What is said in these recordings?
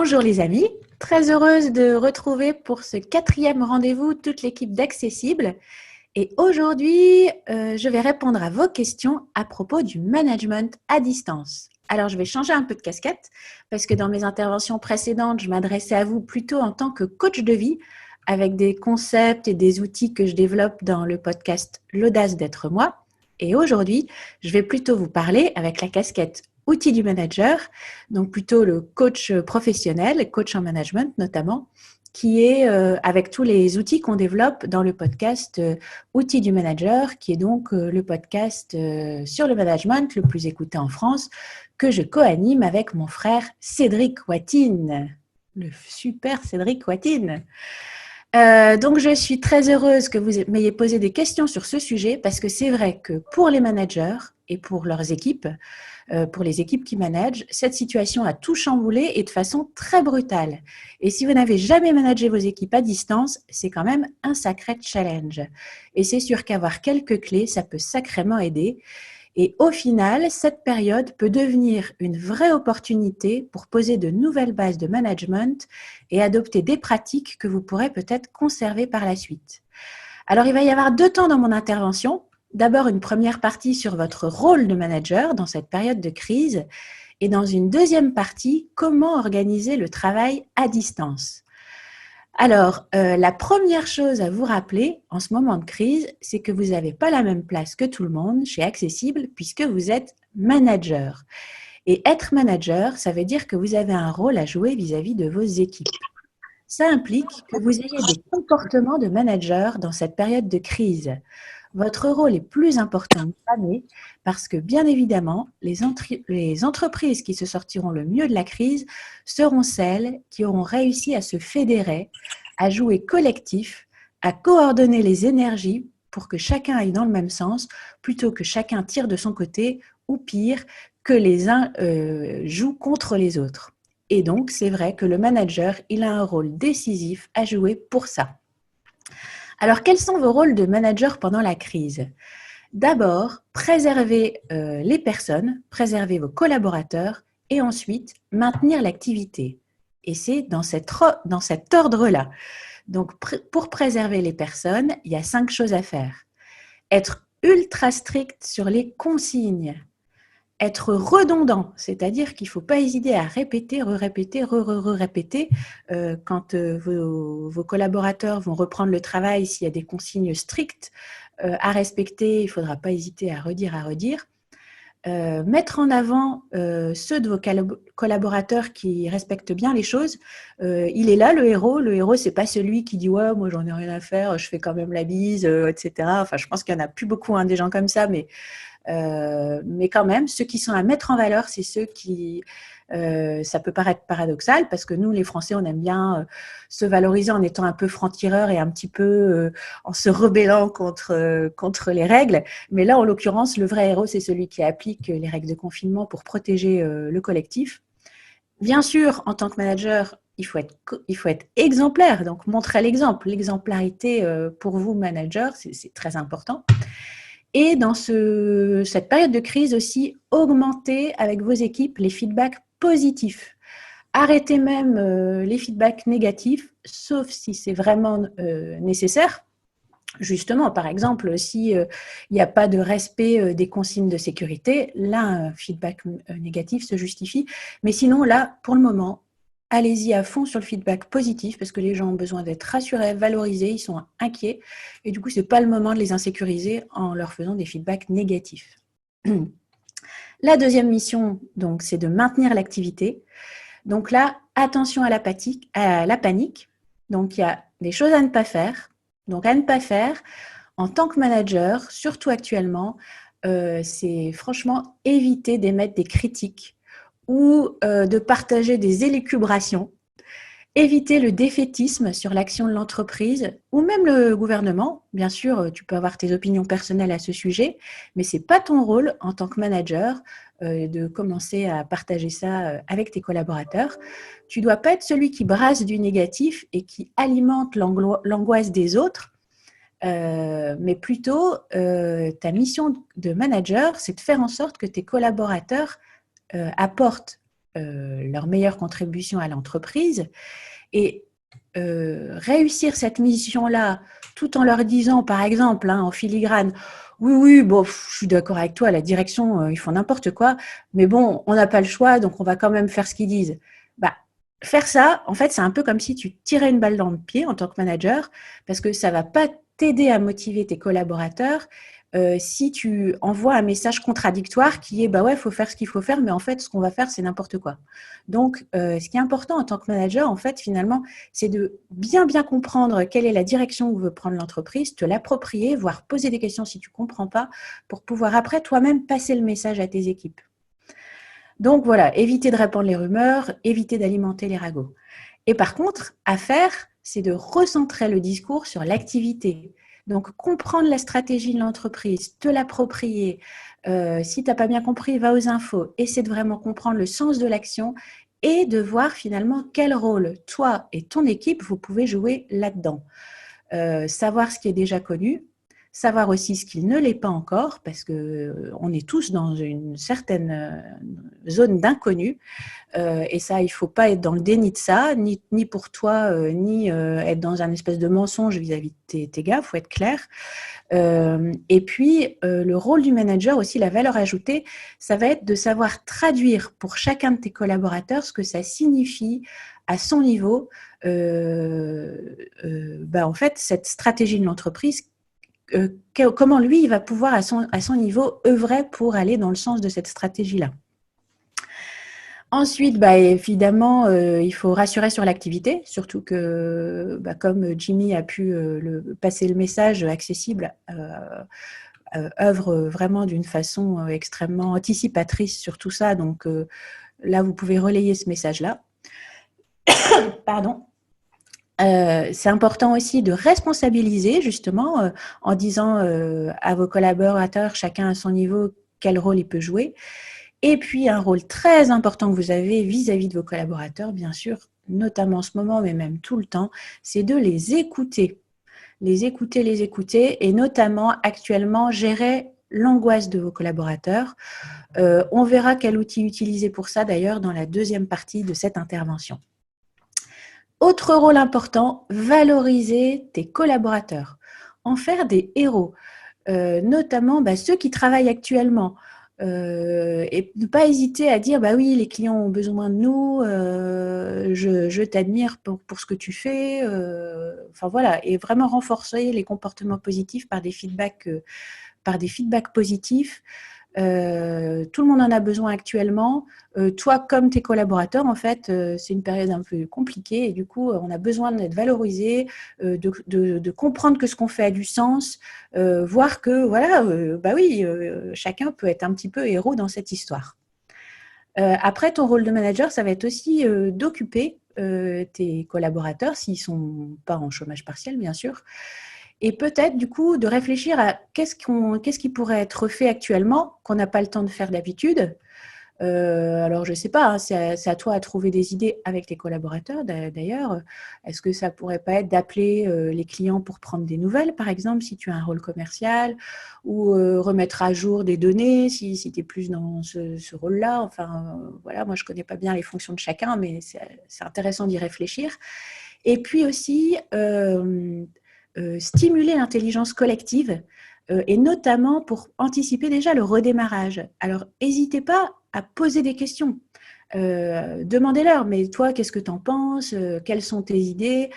Bonjour les amis, très heureuse de retrouver pour ce 4e rendez-vous toute l'équipe d'Accessible. Et aujourd'hui, je vais répondre à vos questions à propos du management à distance. Alors, je vais changer un peu de casquette parce que dans mes interventions précédentes, je m'adressais à vous plutôt en tant que coach de vie avec des concepts et des outils que je développe dans le podcast L'audace d'être moi. Et aujourd'hui, je vais plutôt vous parler avec la casquette outils du manager, donc plutôt le coach professionnel, coach en management notamment, qui est avec tous les outils qu'on développe dans le podcast Outils du manager, qui est donc le podcast sur le management le plus écouté en France, que je co-anime avec mon frère Cédric Watine, le super Cédric Watine. Donc, je suis très heureuse que vous m'ayez posé des questions sur ce sujet parce que c'est vrai que pour les managers et pour leurs équipes, pour les équipes qui managent, cette situation a tout chamboulé et de façon très brutale. Et si vous n'avez jamais managé vos équipes à distance, c'est quand même un sacré challenge. Et c'est sûr qu'avoir quelques clés, ça peut sacrément aider. Et au final, cette période peut devenir une vraie opportunité pour poser de nouvelles bases de management et adopter des pratiques que vous pourrez peut-être conserver par la suite. Alors, il va y avoir 2 temps dans mon intervention. D'abord, une première partie sur votre rôle de manager dans cette période de crise et dans une deuxième partie, comment organiser le travail à distance. Alors, la première chose à vous rappeler en ce moment de crise, c'est que vous n'avez pas la même place que tout le monde chez Accessible puisque vous êtes manager. Et être manager, ça veut dire que vous avez un rôle à jouer vis-à-vis de vos équipes. Ça implique que vous ayez des comportements de manager dans cette période de crise. Votre rôle est plus important que jamais parce que, bien évidemment, les entreprises qui se sortiront le mieux de la crise seront celles qui auront réussi à se fédérer, à jouer collectif, à coordonner les énergies pour que chacun aille dans le même sens, plutôt que chacun tire de son côté, ou pire, que les uns jouent contre les autres. Et donc, c'est vrai que le manager, il a un rôle décisif à jouer pour ça. Alors, quels sont vos rôles de manager pendant la crise ? D'abord, préserver les personnes, préserver vos collaborateurs et ensuite maintenir l'activité. Et c'est dans cet ordre-là. Donc, pour préserver les personnes, il y a 5 choses à faire. Être ultra strict sur les consignes. Être redondant, c'est-à-dire qu'il ne faut pas hésiter à répéter, répéter quand vos collaborateurs vont reprendre le travail, s'il y a des consignes strictes à respecter, il ne faudra pas hésiter à redire. Mettre en avant ceux de vos collaborateurs qui respectent bien les choses. Il est là, le héros. Le héros, c'est pas celui qui dit « ouais, moi j'en ai rien à faire, je fais quand même la bise, etc. » Enfin, je pense qu'il n'y en a plus beaucoup, des gens comme ça, mais quand même, ceux qui sont à mettre en valeur, c'est ceux qui, ça peut paraître paradoxal, parce que nous, les Français, on aime bien se valoriser en étant un peu franc-tireur et un petit peu en se rebellant contre les règles. Mais là, en l'occurrence, le vrai héros, c'est celui qui applique les règles de confinement pour protéger le collectif. Bien sûr, en tant que manager, il faut être exemplaire, donc montrer l'exemple. L'exemplarité pour vous, manager, c'est très important. Et dans cette période de crise aussi, augmenter avec vos équipes les feedbacks positifs. Arrêtez même les feedbacks négatifs, sauf si c'est vraiment nécessaire. Justement, par exemple, s'il n'y a pas de respect des consignes de sécurité, là, un feedback négatif se justifie. Mais sinon, là, pour le moment, allez-y à fond sur le feedback positif parce que les gens ont besoin d'être rassurés, valorisés, ils sont inquiets. Et du coup, ce n'est pas le moment de les insécuriser en leur faisant des feedbacks négatifs. La deuxième mission, donc, c'est de maintenir l'activité. Donc là, attention à la panique. Donc, il y a des choses à ne pas faire. Donc, à ne pas faire, en tant que manager, surtout actuellement, c'est franchement éviter d'émettre des critiques ou de partager des élucubrations. Éviter le défaitisme sur l'action de l'entreprise ou même le gouvernement. Bien sûr, tu peux avoir tes opinions personnelles à ce sujet, mais ce n'est pas ton rôle en tant que manager de commencer à partager ça avec tes collaborateurs. Tu ne dois pas être celui qui brasse du négatif et qui alimente l'angoisse des autres, mais plutôt ta mission de manager, c'est de faire en sorte que tes collaborateurs apportent leur meilleure contribution à l'entreprise. Et réussir cette mission-là tout en leur disant, par exemple, en filigrane, oui, oui, bon, je suis d'accord avec toi, la direction, ils font n'importe quoi, mais bon, on n'a pas le choix, donc on va quand même faire ce qu'ils disent. Bah, faire ça, en fait, c'est un peu comme si tu tirais une balle dans le pied en tant que manager, parce que ça ne va pas t'aider à motiver tes collaborateurs si tu envoies un message contradictoire qui est, bah ouais, il faut faire ce qu'il faut faire, mais en fait, ce qu'on va faire, c'est n'importe quoi. Donc, ce qui est important en tant que manager, en fait, finalement, c'est de bien comprendre quelle est la direction où veut prendre l'entreprise, te l'approprier, voire poser des questions si tu ne comprends pas, pour pouvoir après toi-même passer le message à tes équipes. Donc voilà, éviter de répandre les rumeurs, éviter d'alimenter les ragots. Et par contre, à faire, c'est de recentrer le discours sur l'activité. Donc, comprendre la stratégie de l'entreprise, te l'approprier. Si tu n'as pas bien compris, va aux infos. Essaie de vraiment comprendre le sens de l'action et de voir finalement quel rôle toi et ton équipe vous pouvez jouer là-dedans. Savoir ce qui est déjà connu, savoir aussi ce qui ne l'est pas encore, parce qu'on est tous dans une certaine zone d'inconnu. Et ça, il ne faut pas être dans le déni de ça, ni pour toi, ni être dans un espèce de mensonge vis-à-vis de tes gars, il faut être clair. Et puis, le rôle du manager aussi, la valeur ajoutée, ça va être de savoir traduire pour chacun de tes collaborateurs ce que ça signifie à son niveau, en fait, cette stratégie de l'entreprise, comment lui, il va pouvoir à son niveau œuvrer pour aller dans le sens de cette stratégie-là. Ensuite, évidemment, il faut rassurer sur l'activité, surtout que, comme Jimmy a pu passer le message accessible, œuvre vraiment d'une façon extrêmement anticipatrice sur tout ça. Donc là, vous pouvez relayer ce message-là. Pardon. C'est important aussi de responsabiliser, justement, en disant à vos collaborateurs, chacun à son niveau, quel rôle il peut jouer. Et puis, un rôle très important que vous avez vis-à-vis de vos collaborateurs, bien sûr, notamment en ce moment, mais même tout le temps, c'est de les écouter. Les écouter, et notamment, actuellement, gérer l'angoisse de vos collaborateurs. On verra quel outil utiliser pour ça, d'ailleurs, dans la deuxième partie de cette intervention. Autre rôle important, valoriser tes collaborateurs. En faire des héros, notamment ceux qui travaillent actuellement. Et ne pas hésiter à dire, oui, les clients ont besoin de nous, je t'admire pour ce que tu fais. Enfin voilà, et vraiment renforcer les comportements positifs par des feedbacks positifs. Tout le monde en a besoin actuellement. Toi, comme tes collaborateurs, en fait, c'est une période un peu compliquée et du coup, on a besoin d'être valorisé, de comprendre que ce qu'on fait a du sens, voir que, voilà, chacun peut être un petit peu héros dans cette histoire. Après, ton rôle de manager, ça va être aussi d'occuper tes collaborateurs, s'ils ne sont pas en chômage partiel, bien sûr, et peut-être, du coup, de réfléchir à qu'est-ce qui pourrait être fait actuellement qu'on n'a pas le temps de faire d'habitude. Alors, je ne sais pas, c'est à toi à trouver des idées avec tes collaborateurs, d'ailleurs. Est-ce que ça ne pourrait pas être d'appeler les clients pour prendre des nouvelles, par exemple, si tu as un rôle commercial, ou remettre à jour des données, si tu es plus dans ce rôle-là. Enfin, voilà, moi, je ne connais pas bien les fonctions de chacun, mais c'est intéressant d'y réfléchir. Et puis aussi, stimuler l'intelligence collective, et notamment pour anticiper déjà le redémarrage. Alors, n'hésitez pas à poser des questions. Demandez-leur, mais toi, qu'est-ce que tu en penses? Quelles sont tes idées?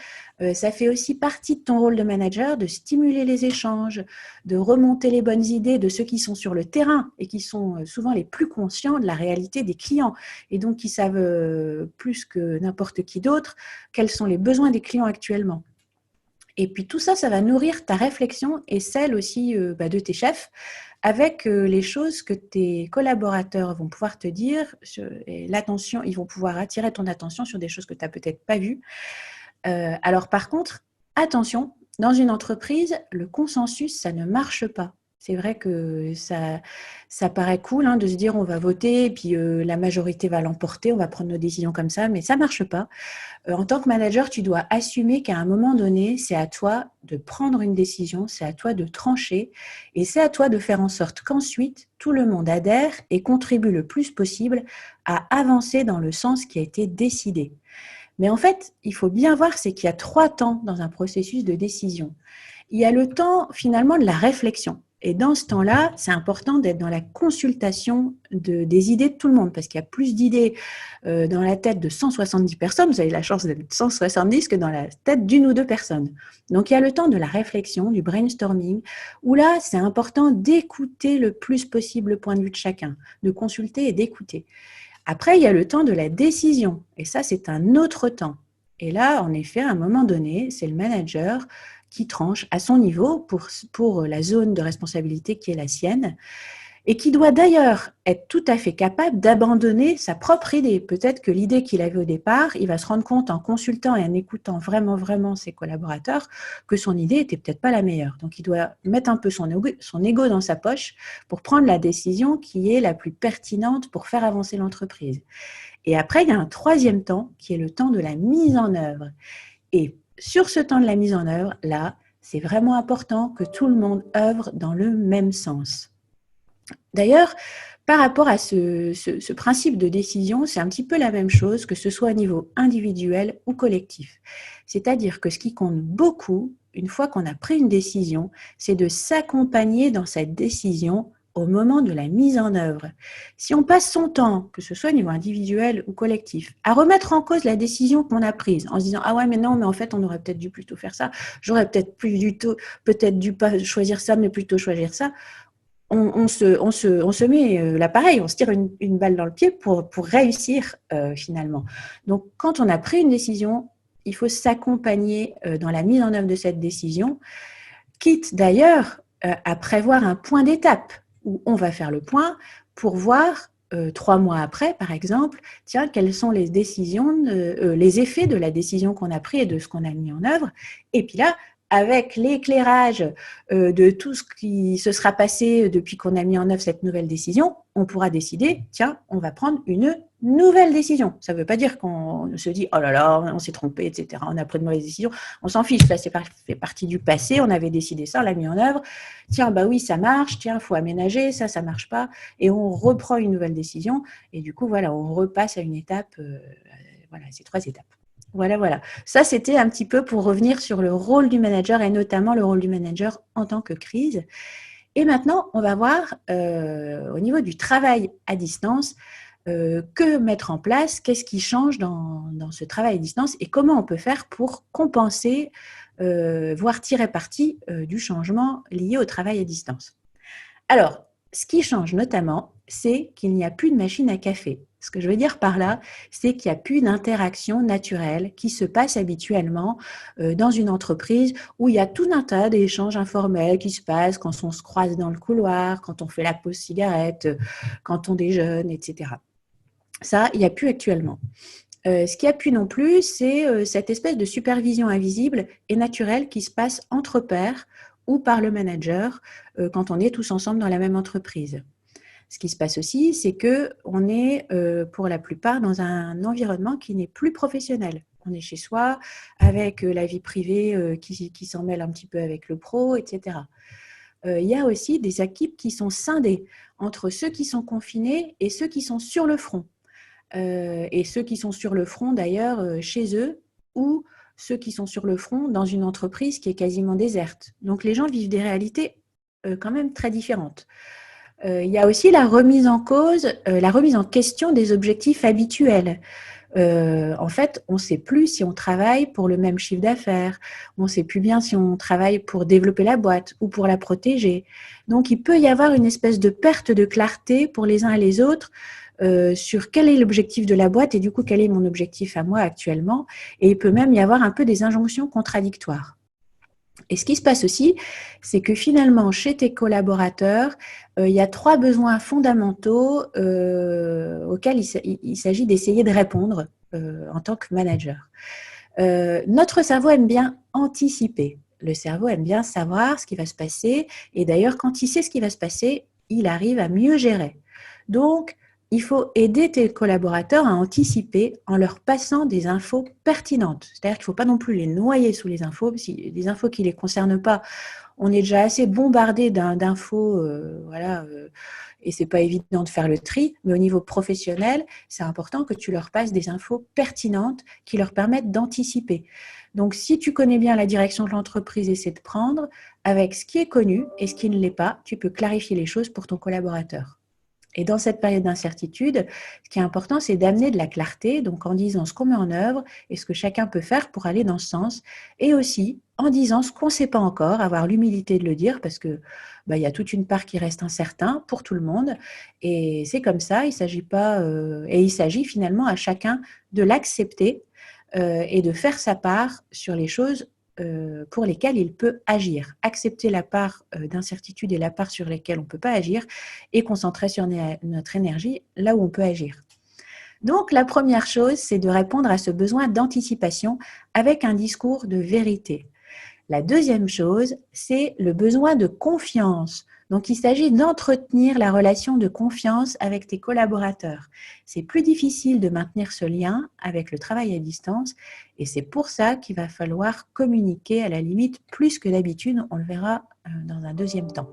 Ça fait aussi partie de ton rôle de manager de stimuler les échanges, de remonter les bonnes idées de ceux qui sont sur le terrain et qui sont souvent les plus conscients de la réalité des clients et donc qui savent plus que n'importe qui d'autre quels sont les besoins des clients actuellement. Et puis tout ça, ça va nourrir ta réflexion et celle aussi de tes chefs avec les choses que tes collaborateurs vont pouvoir te dire et l'attention, ils vont pouvoir attirer ton attention sur des choses que tu n'as peut-être pas vues. Alors par contre, attention, dans une entreprise, le consensus, ça ne marche pas. C'est vrai que ça paraît cool de se dire on va voter et puis la majorité va l'emporter, on va prendre nos décisions comme ça, mais ça ne marche pas. En tant que manager, tu dois assumer qu'à un moment donné, c'est à toi de prendre une décision, c'est à toi de trancher et c'est à toi de faire en sorte qu'ensuite, tout le monde adhère et contribue le plus possible à avancer dans le sens qui a été décidé. Mais en fait, il faut bien voir, c'est qu'il y a 3 temps dans un processus de décision. Il y a le temps finalement de la réflexion. Et dans ce temps-là, c'est important d'être dans la consultation des idées de tout le monde, parce qu'il y a plus d'idées dans la tête de 170 personnes, vous avez la chance d'être 170, que dans la tête d'une ou deux personnes. Donc il y a le temps de la réflexion, du brainstorming, où là, c'est important d'écouter le plus possible le point de vue de chacun, de consulter et d'écouter. Après, il y a le temps de la décision, et ça, c'est un autre temps. Et là, en effet, à un moment donné, c'est le manager qui tranche à son niveau pour la zone de responsabilité qui est la sienne, et qui doit d'ailleurs être tout à fait capable d'abandonner sa propre idée. Peut-être que l'idée qu'il avait au départ, il va se rendre compte en consultant et en écoutant vraiment ses collaborateurs que son idée était peut-être pas la meilleure. Donc il doit mettre un peu son ego dans sa poche pour prendre la décision qui est la plus pertinente pour faire avancer l'entreprise. Et après, il y a un troisième temps qui est le temps de la mise en œuvre. Et sur ce temps de la mise en œuvre, là, c'est vraiment important que tout le monde œuvre dans le même sens. D'ailleurs, par rapport à ce principe de décision, c'est un petit peu la même chose, que ce soit au niveau individuel ou collectif. C'est-à-dire que ce qui compte beaucoup, une fois qu'on a pris une décision, c'est de s'accompagner dans cette décision au moment de la mise en œuvre. Si on passe son temps, que ce soit au niveau individuel ou collectif, à remettre en cause la décision qu'on a prise, en se disant « Ah ouais, mais non, mais en fait, on aurait peut-être dû plutôt faire ça, j'aurais peut-être dû pas choisir ça, mais plutôt choisir ça », on se met là pareil, on se tire une balle dans le pied pour réussir finalement. Donc, quand on a pris une décision, il faut s'accompagner dans la mise en œuvre de cette décision, quitte d'ailleurs à prévoir un point d'étape où on va faire le point pour voir 3 mois après, par exemple, tiens, quels sont les les effets de la décision qu'on a prise et de ce qu'on a mis en œuvre. Et puis là, avec l'éclairage de tout ce qui se sera passé depuis qu'on a mis en œuvre cette nouvelle décision, on pourra décider, tiens, on va prendre une nouvelle décision. Ça ne veut pas dire qu'on se dit, oh là là, on s'est trompé, etc. On a pris de mauvaises décisions. On s'en fiche, là, fait partie du passé, on avait décidé ça, on l'a mis en œuvre. Tiens, bah oui, ça marche, tiens, il faut aménager, ça ne marche pas. Et on reprend une nouvelle décision. Et du coup, voilà, on repasse à une étape, voilà, ces 3 étapes. Voilà. Ça, c'était un petit peu pour revenir sur le rôle du manager et notamment le rôle du manager en tant que crise. Et maintenant, on va voir au niveau du travail à distance, que mettre en place, qu'est-ce qui change dans ce travail à distance et comment on peut faire pour compenser, voire tirer parti du changement lié au travail à distance. Alors, ce qui change notamment, c'est qu'il n'y a plus de machine à café. Ce que je veux dire par là, c'est qu'il n'y a plus d'interaction naturelle qui se passe habituellement dans une entreprise où il y a tout un tas d'échanges informels qui se passent quand on se croise dans le couloir, quand on fait la pause cigarette, quand on déjeune, etc. Ça, il n'y a plus actuellement. Ce qu'il n'y a plus non plus, c'est cette espèce de supervision invisible et naturelle qui se passe entre pairs ou par le manager quand on est tous ensemble dans la même entreprise. Ce qui se passe aussi, c'est qu'on est pour la plupart dans un environnement qui n'est plus professionnel. On est chez soi, avec la vie privée qui s'en mêle un petit peu avec le pro, etc. Il y a aussi des équipes qui sont scindées entre ceux qui sont confinés et ceux qui sont sur le front. Et ceux qui sont sur le front d'ailleurs chez eux ou ceux qui sont sur le front dans une entreprise qui est quasiment déserte. Donc les gens vivent des réalités quand même très différentes. Il y a aussi la remise en cause, la remise en question des objectifs habituels. En fait, on ne sait plus si on travaille pour le même chiffre d'affaires, on ne sait plus bien si on travaille pour développer la boîte ou pour la protéger. Donc, il peut y avoir une espèce de perte de clarté pour les uns et les autres sur quel est l'objectif de la boîte et du coup, quel est mon objectif à moi actuellement. Et il peut même y avoir un peu des injonctions contradictoires. Et ce qui se passe aussi, c'est que finalement, chez tes collaborateurs, il y a 3 besoins fondamentaux auxquels il s'agit d'essayer de répondre en tant que manager. Notre cerveau aime bien anticiper. le cerveau aime bien savoir ce qui va se passer. Et d'ailleurs, quand il sait ce qui va se passer, il arrive à mieux gérer. Donc, il faut aider tes collaborateurs à anticiper en leur passant des infos pertinentes. C'est-à-dire qu'il ne faut pas non plus les noyer sous les infos. Si les infos qui ne les concernent pas, on est déjà assez bombardé d'infos, et c'est pas évident de faire le tri. Mais au niveau professionnel, c'est important que tu leur passes des infos pertinentes qui leur permettent d'anticiper. Donc, si tu connais bien la direction que l'entreprise essaie de prendre, avec ce qui est connu et ce qui ne l'est pas, tu peux clarifier les choses pour ton collaborateur. Et dans cette période d'incertitude, ce qui est important, c'est d'amener de la clarté, donc en disant ce qu'on met en œuvre et ce que chacun peut faire pour aller dans ce sens, et aussi en disant ce qu'on ne sait pas encore, avoir l'humilité de le dire, parce que y a toute une part qui reste incertain pour tout le monde, et c'est comme ça, il s'agit pas, et il s'agit finalement à chacun de l'accepter et de faire sa part sur les choses pour lesquelles il peut agir. Accepter la part d'incertitude et la part sur lesquelles on ne peut pas agir et concentrer sur notre énergie là où on peut agir. Donc, la première chose, c'est de répondre à ce besoin d'anticipation avec un discours de vérité. La deuxième chose, c'est le besoin de confiance. Donc, il s'agit d'entretenir la relation de confiance avec tes collaborateurs. C'est plus difficile de maintenir ce lien avec le travail à distance et c'est pour ça qu'il va falloir communiquer à la limite plus que d'habitude. On le verra dans un deuxième temps.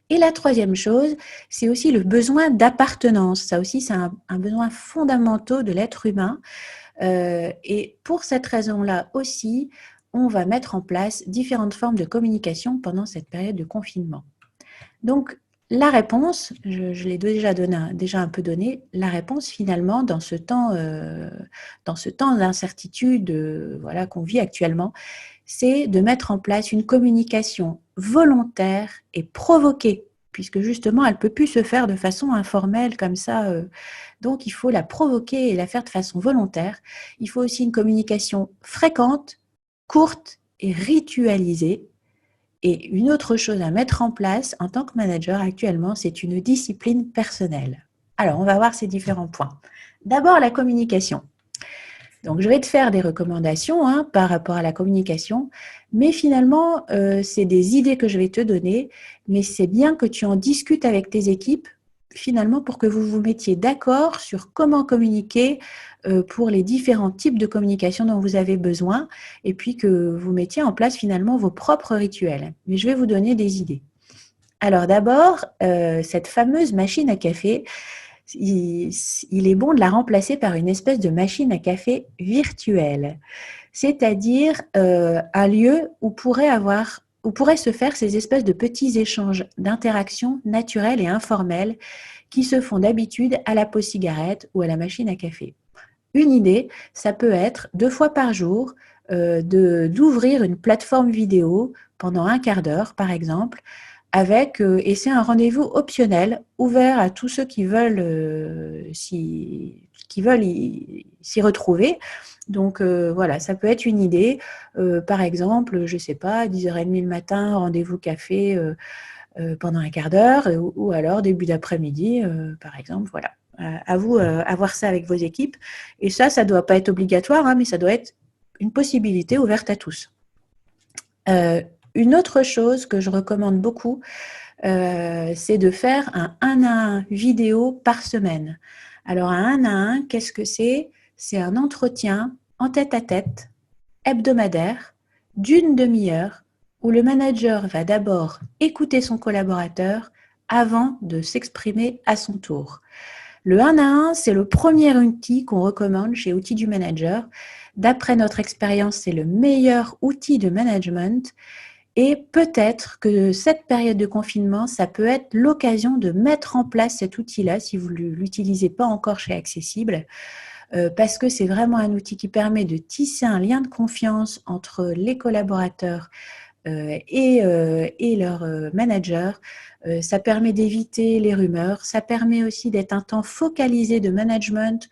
Et la troisième chose, c'est aussi le besoin d'appartenance. Ça aussi, c'est un besoin fondamental de l'être humain. Et pour cette raison-là aussi, on va mettre en place différentes formes de communication pendant cette période de confinement. Donc, la réponse, je l'ai déjà un peu donné, la réponse finalement dans ce temps d'incertitude qu'on vit actuellement, c'est de mettre en place une communication volontaire et provoquée, puisque justement, elle ne peut plus se faire de façon informelle comme ça. Donc, il faut la provoquer et la faire de façon volontaire. Il faut aussi une communication fréquente, courte et ritualisée. Et une autre chose à mettre en place en tant que manager actuellement, c'est une discipline personnelle. Alors, on va voir ces différents points. D'abord, la communication. Donc, je vais te faire des recommandations par rapport à la communication, mais finalement, c'est des idées que je vais te donner, mais c'est bien que tu en discutes avec tes équipes, finalement, pour que vous vous mettiez d'accord sur comment communiquer pour les différents types de communication dont vous avez besoin, et puis que vous mettiez en place finalement vos propres rituels. Mais je vais vous donner des idées. Alors d'abord, cette fameuse machine à café, il est bon de la remplacer par une espèce de machine à café virtuelle, c'est-à-dire un lieu où pourraient se faire ces espèces de petits échanges d'interactions naturelles et informelles qui se font d'habitude à la pause cigarette ou à la machine à café. Une idée, ça peut être 2 fois par jour d'ouvrir une plateforme vidéo pendant un quart d'heure, par exemple, et c'est un rendez-vous optionnel, ouvert à tous ceux qui veulent s'y retrouver. Donc voilà, ça peut être une idée. Par exemple, je ne sais pas, 10h30 le matin, rendez-vous café pendant un quart d'heure, ou alors début d'après-midi, par exemple. Voilà. À vous à voir ça avec vos équipes. Et ça ne doit pas être obligatoire, mais ça doit être une possibilité ouverte à tous. Une autre chose que je recommande beaucoup, c'est de faire un 1 à 1 vidéo par semaine. Alors, un 1 à 1, qu'est-ce que c'est ? C'est un entretien en tête-à-tête, hebdomadaire, d'une demi-heure, où le manager va d'abord écouter son collaborateur avant de s'exprimer à son tour. Le 1 à 1, c'est le premier outil qu'on recommande chez Outils du Manager. D'après notre expérience, c'est le meilleur outil de management. Et peut-être que cette période de confinement, ça peut être l'occasion de mettre en place cet outil-là, si vous ne l'utilisez pas encore chez Accessible, parce que c'est vraiment un outil qui permet de tisser un lien de confiance entre les collaborateurs et leur manager. Ça permet d'éviter les rumeurs, ça permet aussi d'être un temps focalisé de management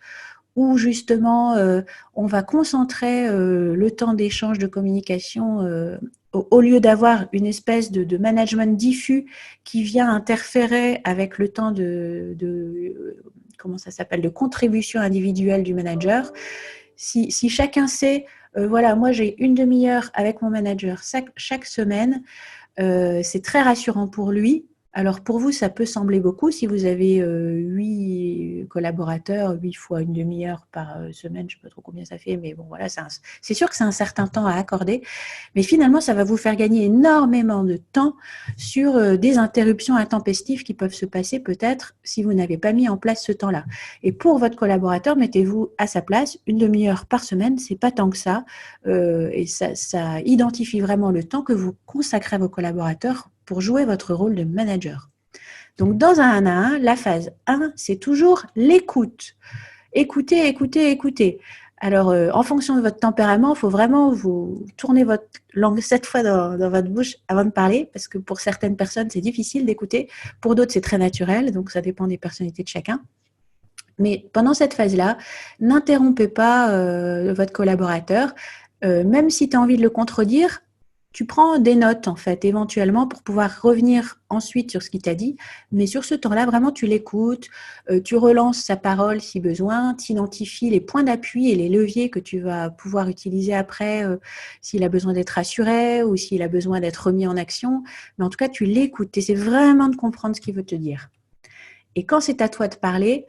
où justement on va concentrer le temps d'échange de communication au lieu d'avoir une espèce de management diffus qui vient interférer avec le temps de comment ça s'appelle, de contribution individuelle du manager. Si chacun sait voilà, moi j'ai une demi-heure avec mon manager chaque semaine. C'est très rassurant pour lui. Alors pour vous, ça peut sembler beaucoup si vous avez 8 collaborateurs, 8 fois une demi-heure par semaine, je ne sais pas trop combien ça fait, mais bon voilà, c'est sûr que c'est un certain temps à accorder, mais finalement ça va vous faire gagner énormément de temps sur des interruptions intempestives qui peuvent se passer peut-être si vous n'avez pas mis en place ce temps-là. Et pour votre collaborateur, mettez-vous à sa place, une demi-heure par semaine, c'est pas tant que ça, et ça identifie vraiment le temps que vous consacrez à vos collaborateurs pour jouer votre rôle de manager. Donc, dans un 1 à 1, la phase 1, c'est toujours l'écoute. Écoutez, écoutez, écoutez. Alors, en fonction de votre tempérament, il faut vraiment vous tourner votre langue 7 fois dans votre bouche avant de parler, parce que pour certaines personnes, c'est difficile d'écouter. Pour d'autres, c'est très naturel, donc ça dépend des personnalités de chacun. Mais pendant cette phase-là, n'interrompez pas votre collaborateur. Même si tu as envie de le contredire, tu prends des notes, en fait, éventuellement, pour pouvoir revenir ensuite sur ce qu'il t'a dit. Mais sur ce temps-là, vraiment, tu l'écoutes, tu relances sa parole si besoin, tu identifies les points d'appui et les leviers que tu vas pouvoir utiliser après s'il a besoin d'être rassuré ou s'il a besoin d'être remis en action. Mais en tout cas, tu l'écoutes. Tu essaies vraiment de comprendre ce qu'il veut te dire. Et quand c'est à toi de parler,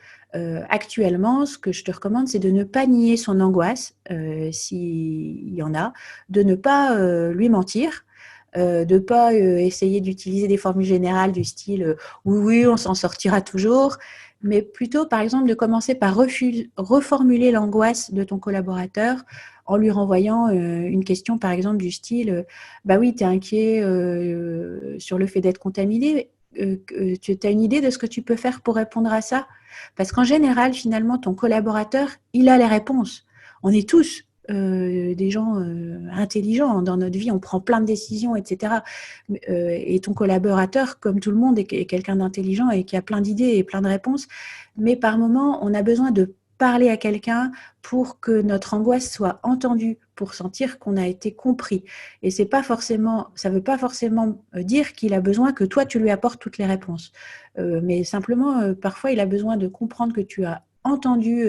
actuellement, ce que je te recommande, c'est de ne pas nier son angoisse, s'il y en a, de ne pas lui mentir, de ne pas essayer d'utiliser des formules générales du style oui, oui, on s'en sortira toujours, mais plutôt, par exemple, de commencer par reformuler l'angoisse de ton collaborateur en lui renvoyant une question, par exemple, du style bah oui, tu es inquiet sur le fait d'être contaminé. Tu as une idée de ce que tu peux faire pour répondre à ça? Parce qu'en général, finalement, ton collaborateur, il a les réponses. On est tous des gens intelligents dans notre vie, on prend plein de décisions, etc. Et ton collaborateur, comme tout le monde, est quelqu'un d'intelligent et qui a plein d'idées et plein de réponses. Mais par moment, on a besoin de parler à quelqu'un pour que notre angoisse soit entendue, pour sentir qu'on a été compris. Et c'est pas forcément, ça ne veut pas forcément dire qu'il a besoin que toi, tu lui apportes toutes les réponses. Mais simplement, parfois, il a besoin de comprendre que tu as entendu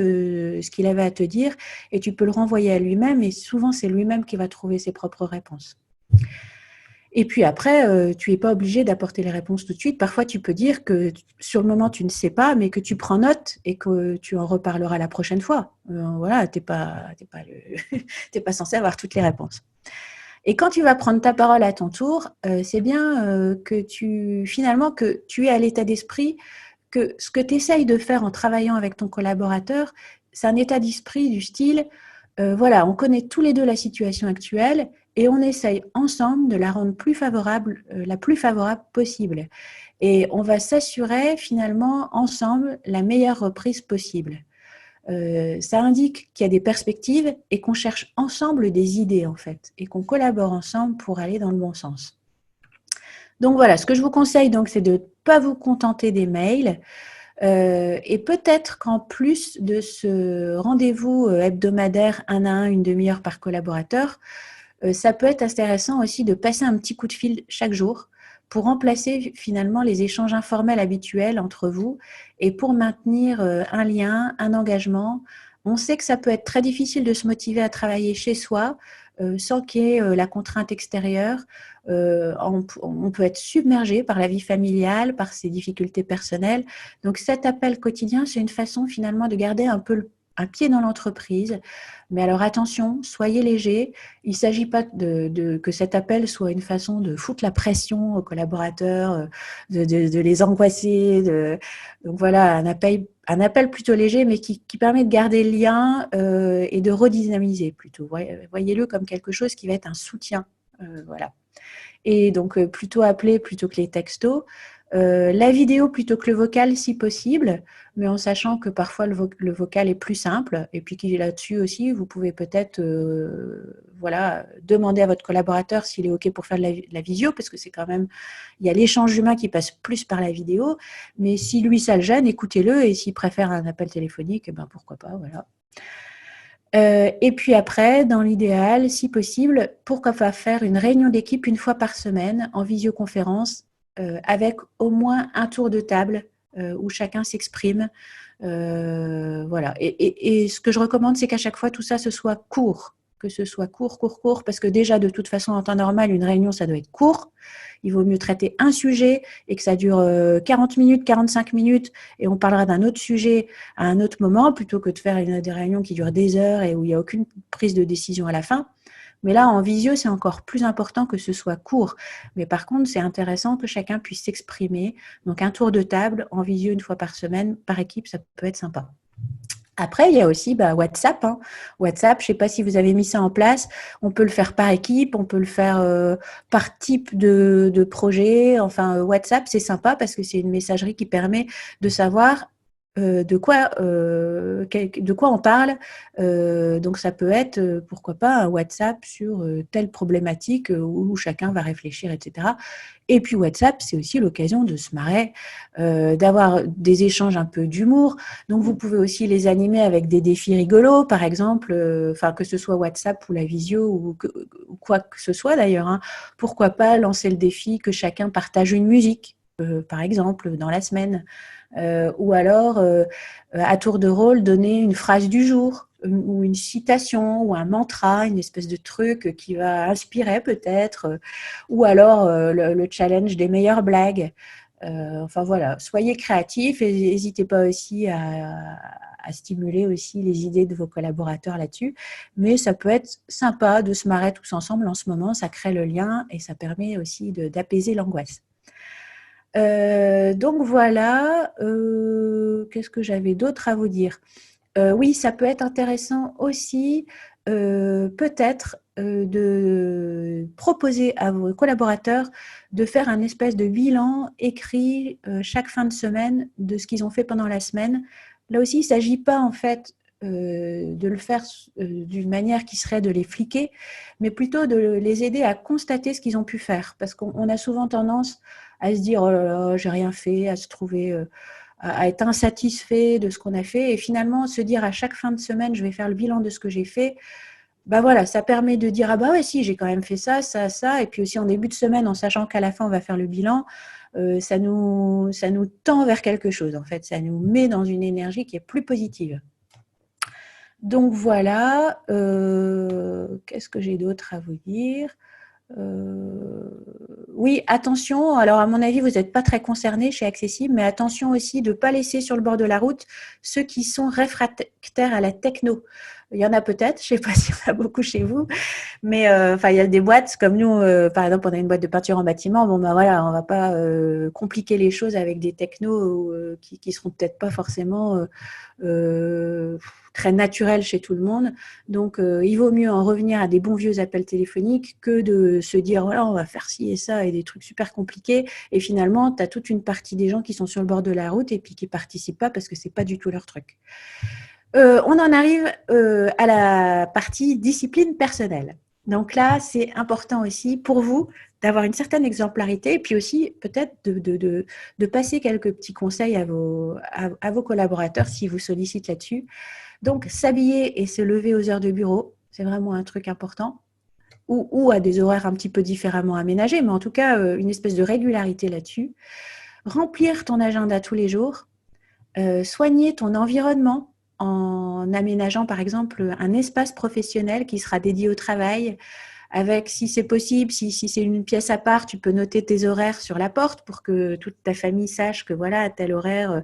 ce qu'il avait à te dire et tu peux le renvoyer à lui-même et souvent, c'est lui-même qui va trouver ses propres réponses. Et puis après, tu n'es pas obligé d'apporter les réponses tout de suite. Parfois, tu peux dire que sur le moment, tu ne sais pas, mais que tu prends note et que tu en reparleras la prochaine fois. Voilà, tu n'es pas censé avoir toutes les réponses. Et quand tu vas prendre ta parole à ton tour, c'est bien que finalement, que tu aies à l'état d'esprit que ce que tu essayes de faire en travaillant avec ton collaborateur, c'est un état d'esprit du style, voilà, on connaît tous les deux la situation actuelle et on essaye ensemble de la rendre plus favorable, la plus favorable possible. Et on va s'assurer finalement ensemble la meilleure reprise possible. Ça indique qu'il y a des perspectives et qu'on cherche ensemble des idées en fait et qu'on collabore ensemble pour aller dans le bon sens. Donc voilà, ce que je vous conseille donc, c'est de ne pas vous contenter des mails et peut-être qu'en plus de ce rendez-vous hebdomadaire 1 à 1, une demi-heure par collaborateur, ça peut être intéressant aussi de passer un petit coup de fil chaque jour pour remplacer finalement les échanges informels habituels entre vous et pour maintenir un lien, un engagement. On sait que ça peut être très difficile de se motiver à travailler chez soi sans qu'il y ait la contrainte extérieure. On peut être submergé par la vie familiale, par ses difficultés personnelles. Donc cet appel quotidien, c'est une façon finalement de garder un peu un pied dans l'entreprise. Mais alors attention, soyez léger. Il ne s'agit pas que cet appel soit une façon de foutre la pression aux collaborateurs, de les angoisser. Donc voilà, un appel plutôt léger, mais qui permet de garder le lien et de redynamiser plutôt. Voyez-le comme quelque chose qui va être un soutien. Voilà. Et donc, plutôt appeler plutôt que les textos. La vidéo plutôt que le vocal si possible, mais en sachant que parfois le vocal est plus simple. Et puis là-dessus aussi, vous pouvez peut-être voilà, demander à votre collaborateur s'il est OK pour faire de la visio, parce que c'est quand même, il y a l'échange humain qui passe plus par la vidéo. Mais si lui, ça le gêne, écoutez-le. Et s'il préfère un appel téléphonique, eh ben, pourquoi pas, voilà. Et puis après, dans l'idéal, si possible, pourquoi pas faire une réunion d'équipe une fois par semaine en visioconférence avec au moins un tour de table où chacun s'exprime. Voilà. Et ce que je recommande, c'est qu'à chaque fois, tout ça, ce soit court. que ce soit court, parce que déjà, de toute façon, en temps normal, une réunion, ça doit être court. Il vaut mieux traiter un sujet et que ça dure 40 minutes, 45 minutes, et on parlera d'un autre sujet à un autre moment, plutôt que de faire des réunions qui durent des heures et où il n'y a aucune prise de décision à la fin. Mais là, en visio, c'est encore plus important que ce soit court. Mais par contre, c'est intéressant que chacun puisse s'exprimer. Donc, un tour de table en visio une fois par semaine, par équipe, ça peut être sympa. Après, il y a aussi WhatsApp. WhatsApp, je ne sais pas si vous avez mis ça en place. On peut le faire par équipe, on peut le faire par type de projet. Enfin, WhatsApp, c'est sympa parce que c'est une messagerie qui permet de savoir de quoi on parle. Donc, ça peut être, pourquoi pas, un WhatsApp sur telle problématique où chacun va réfléchir, etc. Et puis, WhatsApp, c'est aussi l'occasion de se marrer, d'avoir des échanges un peu d'humour. Donc, vous pouvez aussi les animer avec des défis rigolos, par exemple, que ce soit WhatsApp ou la visio ou quoi que ce soit d'ailleurs. Pourquoi pas lancer le défi que chacun partage une musique, par exemple, dans la semaine. Ou alors, à tour de rôle, donner une phrase du jour ou une citation ou un mantra, une espèce de truc qui va inspirer peut-être, ou alors le challenge des meilleures blagues. Enfin voilà, soyez créatifs et n'hésitez pas aussi à stimuler aussi les idées de vos collaborateurs là-dessus. Mais ça peut être sympa de se marrer tous ensemble en ce moment, ça crée le lien et ça permet aussi d'apaiser l'angoisse. Donc voilà, qu'est-ce que j'avais d'autre à vous dire? Oui, ça peut être intéressant aussi, peut-être, de proposer à vos collaborateurs de faire un espèce de bilan écrit chaque fin de semaine de ce qu'ils ont fait pendant la semaine. Là aussi, il ne s'agit pas en fait de le faire d'une manière qui serait de les fliquer, mais plutôt de les aider à constater ce qu'ils ont pu faire. Parce qu'on a souvent tendance à se dire oh là là, j'ai rien fait, à se trouver à être insatisfait de ce qu'on a fait et finalement se dire à chaque fin de semaine je vais faire le bilan de ce que j'ai fait. Voilà, ça permet de dire ah bah ouais si j'ai quand même fait ça, ça, ça, et puis aussi en début de semaine en sachant qu'à la fin on va faire le bilan, ça nous tend vers quelque chose en fait, ça nous met dans une énergie qui est plus positive. Donc voilà, qu'est-ce que j'ai d'autre à vous dire? Oui, attention, alors à mon avis, vous n'êtes pas très concernés chez Accessible, mais attention aussi de ne pas laisser sur le bord de la route ceux qui sont réfractaires à la techno. Il y en a peut-être, je ne sais pas s'il y en a beaucoup chez vous, mais il y a des boîtes comme nous, par exemple, on a une boîte de peinture en bâtiment. Bon, voilà, on va pas compliquer les choses avec des technos qui seront peut-être pas forcément très naturels chez tout le monde. Donc, il vaut mieux en revenir à des bons vieux appels téléphoniques que de se dire, voilà, on va faire ci et ça et des trucs super compliqués. Et finalement, tu as toute une partie des gens qui sont sur le bord de la route et puis qui participent pas parce que c'est pas du tout leur truc. On en arrive à la partie discipline personnelle. Donc là, c'est important aussi pour vous d'avoir une certaine exemplarité et puis aussi peut-être de passer quelques petits conseils à vos collaborateurs s'ils vous sollicitent là-dessus. Donc, s'habiller et se lever aux heures de bureau, c'est vraiment un truc important. Ou à des horaires un petit peu différemment aménagés, mais en tout cas, une espèce de régularité là-dessus. Remplir ton agenda tous les jours. Soigner ton environnement en aménageant par exemple un espace professionnel qui sera dédié au travail avec, si c'est possible, si c'est une pièce à part, tu peux noter tes horaires sur la porte pour que toute ta famille sache que voilà, à tel horaire,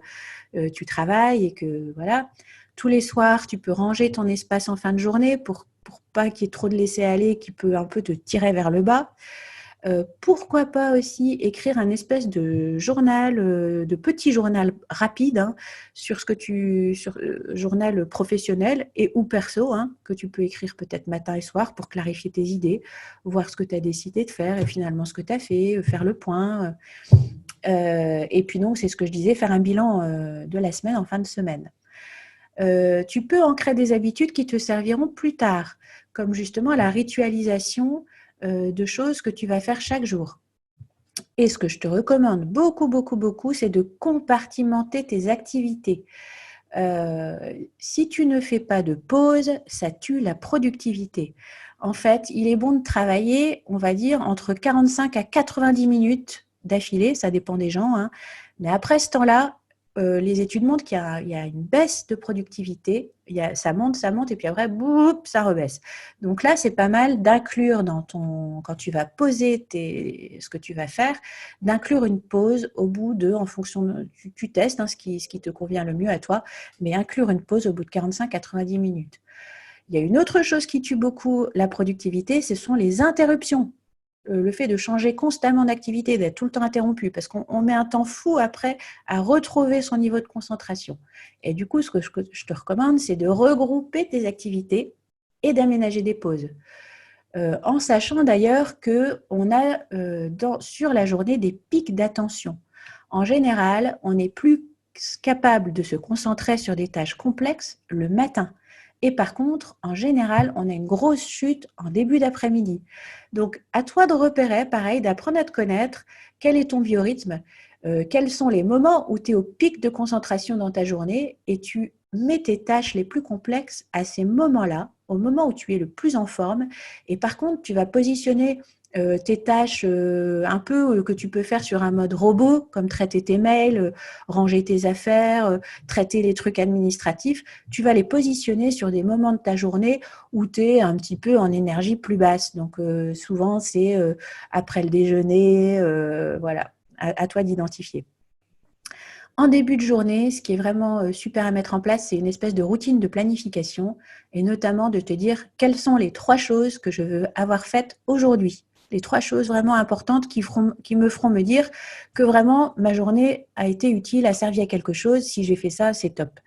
tu travailles et que voilà. Tous les soirs, tu peux ranger ton espace en fin de journée pour pas qu'il y ait trop de laisser-aller qui peut un peu te tirer vers le bas. Pourquoi pas aussi écrire un espèce de journal, de petit journal rapide sur journal professionnel et ou perso, que tu peux écrire peut-être matin et soir pour clarifier tes idées, voir ce que tu as décidé de faire et finalement ce que tu as fait, faire le point. Et puis donc, c'est ce que je disais, faire un bilan de la semaine en fin de semaine. Tu peux ancrer des habitudes qui te serviront plus tard, comme justement la ritualisation de choses que tu vas faire chaque jour. Et ce que je te recommande beaucoup, c'est de compartimenter tes activités. Si tu ne fais pas de pause, ça tue la productivité. En fait, il est bon de travailler, on va dire, entre 45 à 90 minutes d'affilée, ça dépend des gens. Mais après ce temps-là, les études montrent qu'il y a une baisse de productivité. Ça monte, et puis après, boum, ça rebaisse. Donc là, c'est pas mal d'inclure quand tu vas poser ce que tu vas faire, d'inclure une pause au bout en fonction tu testes ce qui te convient le mieux à toi, mais inclure une pause au bout de 45-90 minutes. Il y a une autre chose qui tue beaucoup la productivité, ce sont les interruptions. Le fait de changer constamment d'activité, d'être tout le temps interrompu, parce qu'on met un temps fou après à retrouver son niveau de concentration. Et du coup, ce que je te recommande, c'est de regrouper tes activités et d'aménager des pauses. En sachant d'ailleurs qu'on a sur la journée des pics d'attention. En général, on est plus capable de se concentrer sur des tâches complexes le matin. Et par contre, en général, on a une grosse chute en début d'après-midi. Donc, à toi de repérer, pareil, d'apprendre à te connaître, quel est ton biorhythme, quels sont les moments où tu es au pic de concentration dans ta journée et tu mets tes tâches les plus complexes à ces moments-là, au moment où tu es le plus en forme. Et par contre, tu vas positionner tes tâches un peu que tu peux faire sur un mode robot, comme traiter tes mails, ranger tes affaires, traiter les trucs administratifs. Tu vas les positionner sur des moments de ta journée où tu es un petit peu en énergie plus basse. Donc souvent, c'est après le déjeuner, voilà, à toi d'identifier. En début de journée, ce qui est vraiment super à mettre en place, c'est une espèce de routine de planification et notamment de te dire quelles sont les 3 choses que je veux avoir faites aujourd'hui. Les 3 choses vraiment importantes qui me feront me dire que vraiment ma journée a été utile, a servi à quelque chose. Si j'ai fait ça, c'est top.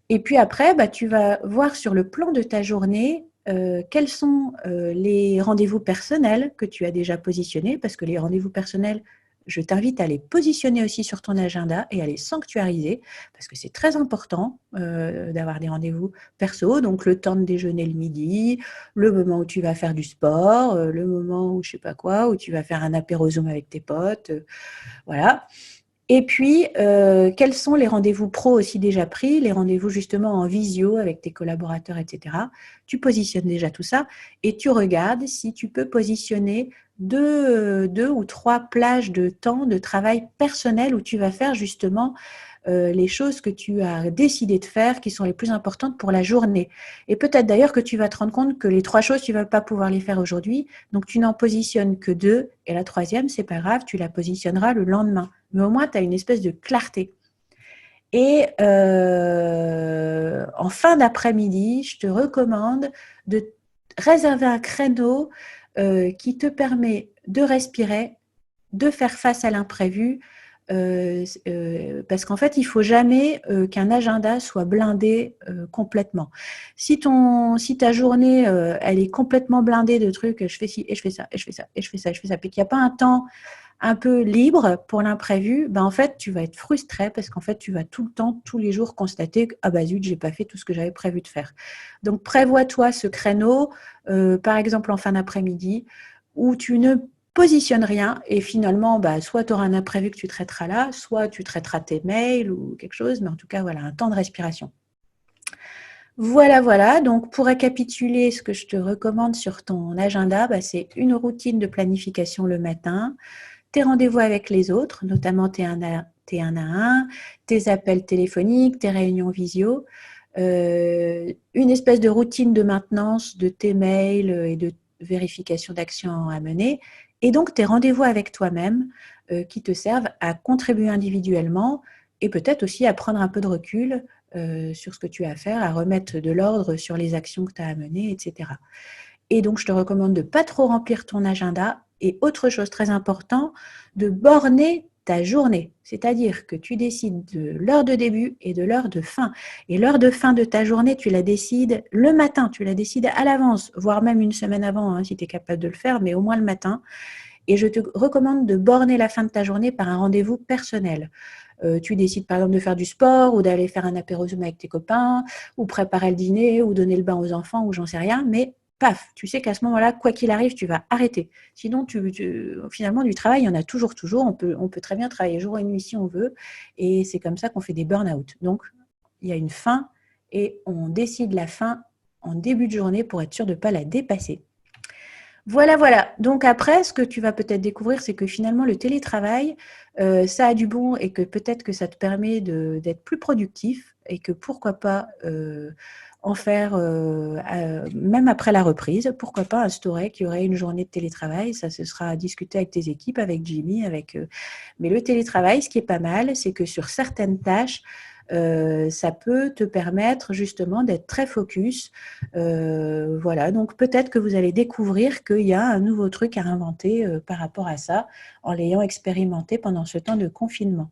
Et puis après, tu vas voir sur le plan de ta journée quels sont les rendez-vous personnels que tu as déjà positionnés, parce que les rendez-vous personnels, je t'invite à les positionner aussi sur ton agenda et à les sanctuariser, parce que c'est très important d'avoir des rendez-vous perso, donc le temps de déjeuner le midi, le moment où tu vas faire du sport, le moment où je sais pas quoi, où tu vas faire un apéro Zoom avec tes potes, voilà. Et puis, quels sont les rendez-vous pro aussi déjà pris, les rendez-vous justement en visio avec tes collaborateurs, etc. Tu positionnes déjà tout ça et tu regardes si tu peux positionner deux ou 3 plages de temps de travail personnel où tu vas faire justement les choses que tu as décidé de faire qui sont les plus importantes pour la journée. Et peut-être d'ailleurs que tu vas te rendre compte que les 3 choses, tu ne vas pas pouvoir les faire aujourd'hui. Donc, tu n'en positionnes que 2 et la 3e, c'est pas grave, tu la positionneras le lendemain. Mais au moins, tu as une espèce de clarté. Et en fin d'après-midi, je te recommande de réserver un créneau qui te permet de respirer, de faire face à l'imprévu, parce qu'en fait, il ne faut jamais qu'un agenda soit blindé complètement. Si ta journée, elle est complètement blindée de trucs, je fais ci, et je fais ça, et je fais ça, et je fais ça, et je fais ça, puis qu'il n'y a pas un temps un peu libre pour l'imprévu, en fait, tu vas être frustré parce qu'en fait, tu vas tout le temps, tous les jours, constater que ah bah zut, j'ai pas fait tout ce que j'avais prévu de faire. Donc, prévois-toi ce créneau, par exemple en fin d'après-midi, où tu ne positionnes rien et finalement, soit tu auras un imprévu que tu traiteras là, soit tu traiteras tes mails ou quelque chose, mais en tout cas, voilà, un temps de respiration. Voilà. Donc, pour récapituler, ce que je te recommande sur ton agenda, c'est une routine de planification le matin, tes rendez-vous avec les autres, notamment tes 1 à 1, tes appels téléphoniques, tes réunions visio, une espèce de routine de maintenance de tes mails et de vérification d'actions à mener, et donc tes rendez-vous avec toi-même qui te servent à contribuer individuellement et peut-être aussi à prendre un peu de recul sur ce que tu as à faire, à remettre de l'ordre sur les actions que tu as à mener, etc. Et donc, je te recommande de ne pas trop remplir ton agenda. Et autre chose très importante, de borner ta journée. C'est-à-dire que tu décides de l'heure de début et de l'heure de fin. Et l'heure de fin de ta journée, tu la décides le matin, tu la décides à l'avance, voire même une semaine avant, si tu es capable de le faire, mais au moins le matin. Et je te recommande de borner la fin de ta journée par un rendez-vous personnel. Tu décides par exemple de faire du sport ou d'aller faire un apéro Zoom avec tes copains ou préparer le dîner ou donner le bain aux enfants ou j'en sais rien, mais paf, tu sais qu'à ce moment-là, quoi qu'il arrive, tu vas arrêter. Sinon, finalement, du travail, il y en a toujours. On peut très bien travailler jour et nuit si on veut et c'est comme ça qu'on fait des burn-out. Donc, il y a une fin et on décide la fin en début de journée pour être sûr de ne pas la dépasser. Voilà, voilà. Donc après, ce que tu vas peut-être découvrir, c'est que finalement, le télétravail, ça a du bon et que peut-être que ça te permet d'être plus productif et que pourquoi pas en faire, même après la reprise, pourquoi pas instaurer qu'il y aurait une journée de télétravail. Ça, ce sera à discuter avec tes équipes, avec Jimmy, avec... Mais le télétravail, ce qui est pas mal, c'est que sur certaines tâches, ça peut te permettre justement d'être très focus. Voilà, donc peut-être que vous allez découvrir qu'il y a un nouveau truc à inventer par rapport à ça, en l'ayant expérimenté pendant ce temps de confinement.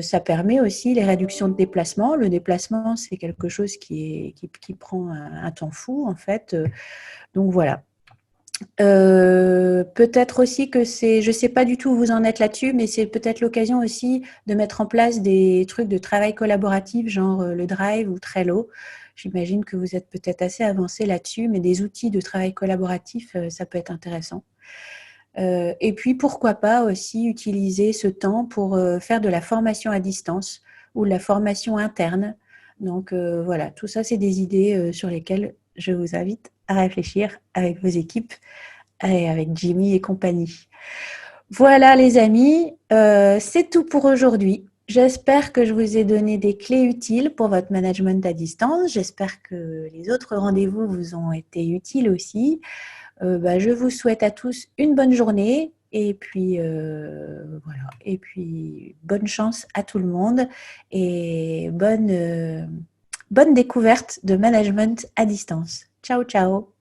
Ça permet aussi les réductions de déplacement. Le déplacement, c'est quelque chose qui prend un temps fou, en fait. Donc voilà. Peut-être aussi que c'est, je ne sais pas du tout où vous en êtes là-dessus, mais c'est peut-être l'occasion aussi de mettre en place des trucs de travail collaboratif, genre le Drive ou Trello. J'imagine que vous êtes peut-être assez avancé là-dessus, mais des outils de travail collaboratif, ça peut être intéressant. Et puis, pourquoi pas aussi utiliser ce temps pour faire de la formation à distance ou de la formation interne. Donc, voilà, tout ça, c'est des idées sur lesquelles je vous invite à réfléchir avec vos équipes et avec Jimmy et compagnie. Voilà les amis, c'est tout pour aujourd'hui. J'espère que je vous ai donné des clés utiles pour votre management à distance. J'espère que les autres rendez-vous vous ont été utiles aussi. Je vous souhaite à tous une bonne journée et puis voilà. Et puis bonne chance à tout le monde et bonne découverte de management à distance. Ciao, ciao.